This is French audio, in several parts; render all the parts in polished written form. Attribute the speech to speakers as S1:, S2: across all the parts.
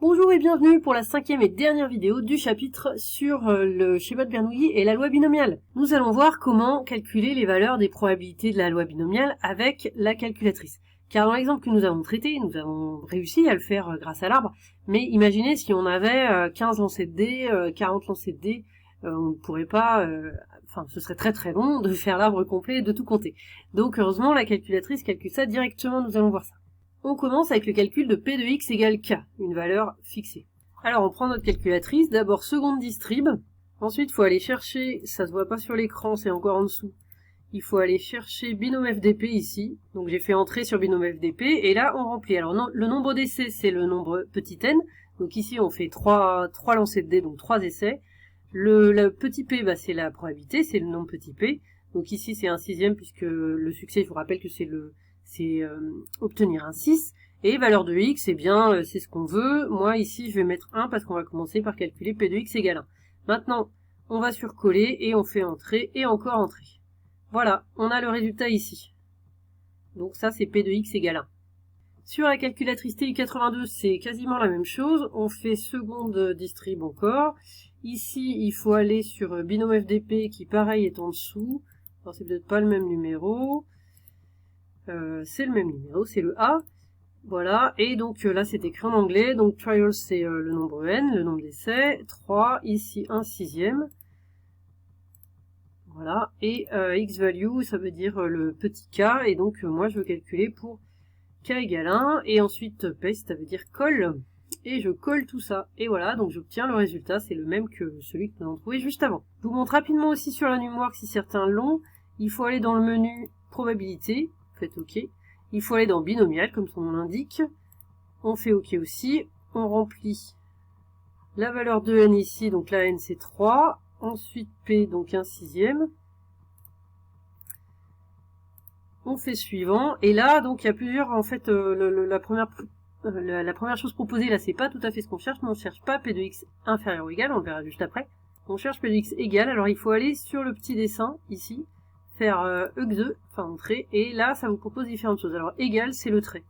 S1: Bonjour et bienvenue pour la 5e et dernière vidéo du chapitre sur le schéma de Bernoulli et la loi binomiale. Nous allons voir comment calculer les valeurs des probabilités de la loi binomiale avec la calculatrice. Car dans l'exemple que nous avons traité, nous avons réussi à le faire grâce à l'arbre, mais imaginez si on avait 15 lancers de dés, 40 lancers de dés, on ne pourrait pas, ce serait très très long de faire l'arbre complet et de tout compter. Donc heureusement la calculatrice calcule ça directement, nous allons voir ça. On commence avec le calcul de P de x égale k, une valeur fixée. Alors on prend notre calculatrice, d'abord seconde distrib, ensuite il faut aller chercher, ça se voit pas sur l'écran, c'est encore en dessous, il faut aller chercher binôme FDP ici, donc j'ai fait entrer sur binôme FDP, et là on remplit. Alors non, le nombre d'essais c'est le nombre petit n, donc ici on fait 3 lancers de dés, donc 3 essais. Le petit p, c'est la probabilité, c'est le nombre petit p, donc ici c'est 1/6 puisque le succès, je vous rappelle que c'est obtenir un 6, et valeur de x, c'est ce qu'on veut. Moi ici je vais mettre 1 parce qu'on va commencer par calculer p de x égale 1. Maintenant on va surcoller et on fait entrer et encore entrer. Voilà, on a le résultat ici. Donc ça c'est p de x égale 1. Sur la calculatrice TI82 c'est quasiment la même chose, on fait seconde distrib encore. Ici il faut aller sur binôme FDP qui pareil est en dessous, alors c'est peut-être pas le même numéro. C'est le même numéro, c'est le A. Voilà, et donc là c'est écrit en anglais, donc trial c'est le nombre n, le nombre d'essais, 3, ici 1/6. Voilà, et x value ça veut dire le petit k, et donc moi je veux calculer pour k égale 1, et ensuite paste ça veut dire colle, et je colle tout ça, et voilà, donc j'obtiens le résultat, c'est le même que celui que nous avons trouvé juste avant. Je vous montre rapidement aussi sur la numwork si certains l'ont, il faut aller dans le menu probabilité, faites OK. Il faut aller dans binomial, comme son nom l'indique. On fait OK aussi. On remplit la valeur de n ici, donc la n c'est 3. Ensuite p, donc 1/6. On fait suivant. Et là, donc il y a plusieurs, en fait, la première chose proposée, là, c'est pas tout à fait ce qu'on cherche, mais on cherche pas p de x inférieur ou égal, on le verra juste après. On cherche p de x égal, alors il faut aller sur le petit dessin, ici, faire exe, enfin entrer, et là ça vous propose différentes choses. Alors égal c'est le trait.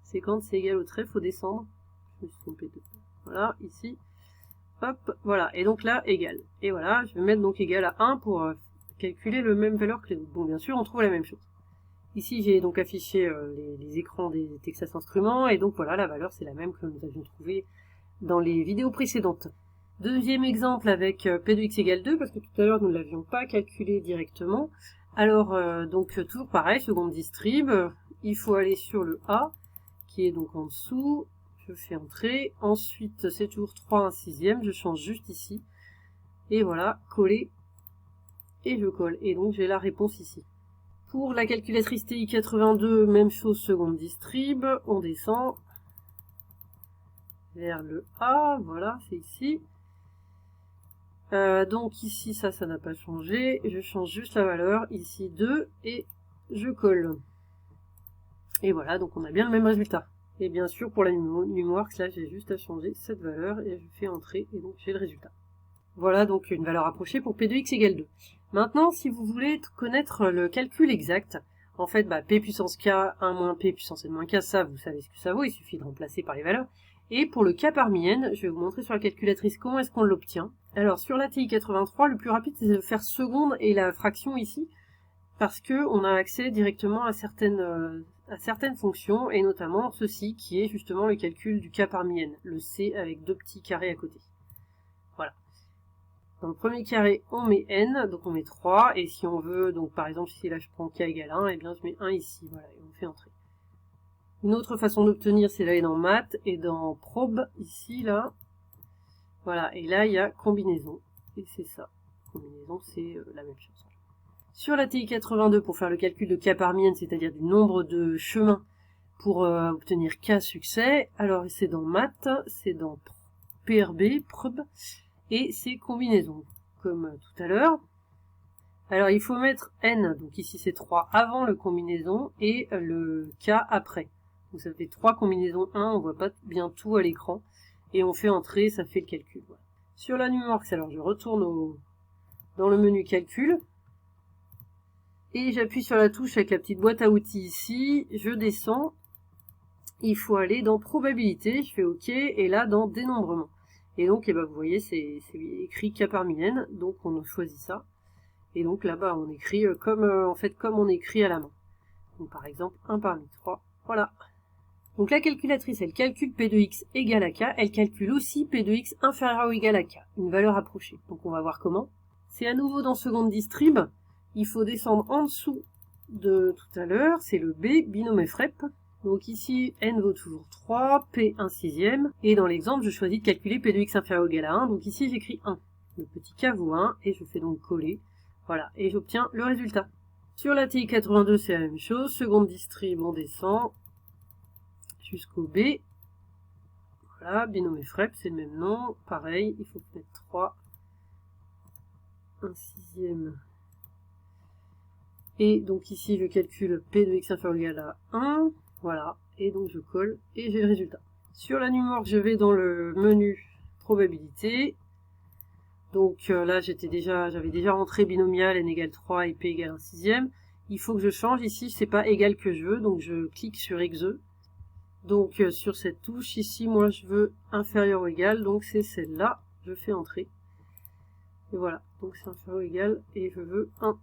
S1: C'est quand c'est égal au trait, faut descendre. Je me suis trompé de. Voilà, ici. Hop, voilà. Et donc là, égal. Et voilà, je vais mettre donc égal à 1 pour calculer le même valeur que les autres. Bon, bien sûr, on trouve la même chose. Ici, j'ai donc affiché les écrans des Texas Instruments, et donc voilà, la valeur c'est la même que nous avions trouvée dans les vidéos précédentes. Deuxième exemple avec p de x égale 2, parce que tout à l'heure nous ne l'avions pas calculé directement. Alors, donc toujours pareil, seconde distrib, il faut aller sur le A, qui est donc en dessous, je fais entrer, ensuite c'est toujours 3 1/6, je change juste ici, et voilà, coller, et je colle, et donc j'ai la réponse ici. Pour la calculatrice TI82, même chose, seconde distrib, on descend vers le A, voilà, c'est ici. Donc ici ça n'a pas changé, je change juste la valeur, ici 2, et je colle. Et voilà, donc on a bien le même résultat. Et bien sûr pour la numworks, là j'ai juste à changer cette valeur, et je fais entrer, et donc j'ai le résultat. Voilà donc une valeur approchée pour p de x égale 2. Maintenant, si vous voulez connaître le calcul exact, en fait, p puissance k, 1 moins p puissance n moins k, ça vous savez ce que ça vaut, il suffit de remplacer par les valeurs. Et pour le k parmi n, je vais vous montrer sur la calculatrice comment est-ce qu'on l'obtient. Alors sur la TI83, le plus rapide c'est de faire seconde et la fraction ici, parce que on a accès directement à certaines fonctions, et notamment ceci qui est justement le calcul du k parmi n, le c avec deux petits carrés à côté. Voilà. Dans le premier carré, on met n, donc on met 3, et si on veut, donc par exemple si là je prends k égale 1, et bien je mets 1 ici, voilà, et on fait entrer. Une autre façon d'obtenir, c'est d'aller dans math et dans probe, ici, là. Voilà, et là, il y a combinaison. Et c'est ça. Combinaison, c'est la même chose. Sur la TI82, pour faire le calcul de k parmi n, c'est-à-dire du nombre de chemins pour obtenir k succès, alors c'est dans math, c'est dans PRB, probe, et c'est combinaison, comme tout à l'heure. Alors il faut mettre n, donc ici c'est 3 avant le combinaison, et le k après. Donc ça fait 3 combinaisons 1, on voit pas bien tout à l'écran, et on fait entrer, ça fait le calcul. Voilà. Sur la numworks, alors je retourne dans le menu calcul, et j'appuie sur la touche avec la petite boîte à outils ici, je descends, il faut aller dans probabilité, je fais OK, et là dans dénombrement. Et donc, vous voyez, c'est écrit cas par n, donc on choisit ça. Et donc là-bas, on écrit comme on écrit à la main. Donc par exemple, 1 parmi 3, voilà. Donc la calculatrice, elle calcule P de x égale à K, elle calcule aussi P de x inférieur ou égal à K, une valeur approchée. Donc on va voir comment. C'est à nouveau dans seconde distrib, il faut descendre en dessous de tout à l'heure, c'est le B, binôme FREP. Donc ici, n vaut toujours 3, P 1 sixième, et dans l'exemple, je choisis de calculer P de x inférieur ou égal à 1, donc ici j'écris 1. Le petit K vaut 1, et je fais donc coller, voilà, et j'obtiens le résultat. Sur la TI 82, c'est la même chose, seconde distrib, on descend jusqu'au B. Voilà, binôme FREP, c'est le même nom, pareil, il faut mettre 3, 1 sixième. Et donc ici, je calcule P de x inférieur ou égal à 1, voilà, et donc je colle, et j'ai le résultat. Sur la numorque, je vais dans le menu probabilité. Donc là, j'avais déjà rentré binomial, n égale 3 et p égale 1 sixième. Il faut que je change, ici, c'est pas égal que je veux, donc je clique sur exe. Donc sur cette touche, ici, moi, je veux inférieur ou égal, donc c'est celle-là, je fais entrer. Et voilà, donc c'est inférieur ou égal, et je veux 1.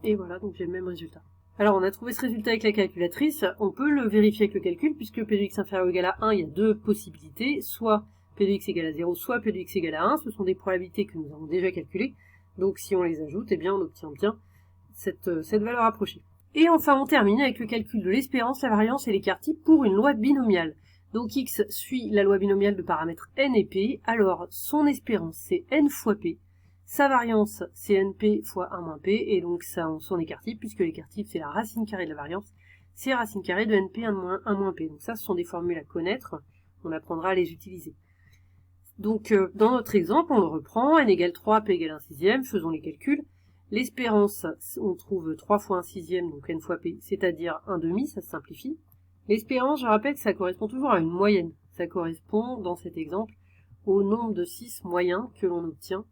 S1: Et voilà, donc j'ai le même résultat. Alors, on a trouvé ce résultat avec la calculatrice, on peut le vérifier avec le calcul, puisque P de x inférieur ou égal à 1, il y a deux possibilités, soit P de x égale à 0, soit P de x égale à 1, ce sont des probabilités que nous avons déjà calculées, donc si on les ajoute, eh bien on obtient bien cette valeur approchée. Et enfin, on termine avec le calcul de l'espérance, la variance et l'écart type pour une loi binomiale. Donc x suit la loi binomiale de paramètres n et p, alors son espérance c'est n fois p, sa variance, c'est np fois 1 moins p, et donc ça, son écart type, puisque l'écart type, c'est la racine carrée de la variance, c'est racine carrée de np 1 moins p. Donc ça, ce sont des formules à connaître, on apprendra à les utiliser. Donc, dans notre exemple, on le reprend, n égale 3, p égale 1 sixième, faisons les calculs. L'espérance, on trouve 3 fois 1 sixième, donc n fois p, c'est-à-dire 1 demi, ça se simplifie. L'espérance, je rappelle que ça correspond toujours à une moyenne. Ça correspond, dans cet exemple, au nombre de 6 moyens que l'on obtient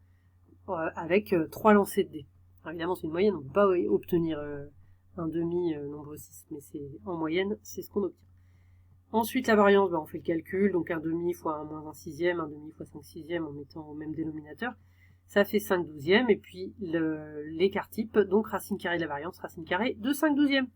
S1: avec 3 lancers de dés. Alors évidemment, c'est une moyenne, on ne peut pas obtenir un demi nombre 6, mais en moyenne, c'est ce qu'on obtient. Ensuite, la variance, on fait le calcul, donc 1 demi fois 1 moins 1 sixième, 1 demi fois 5 sixième en mettant au même dénominateur, ça fait 5 douzièmes, et puis l'écart type, donc racine carrée de la variance, racine carrée de 5 douzièmes.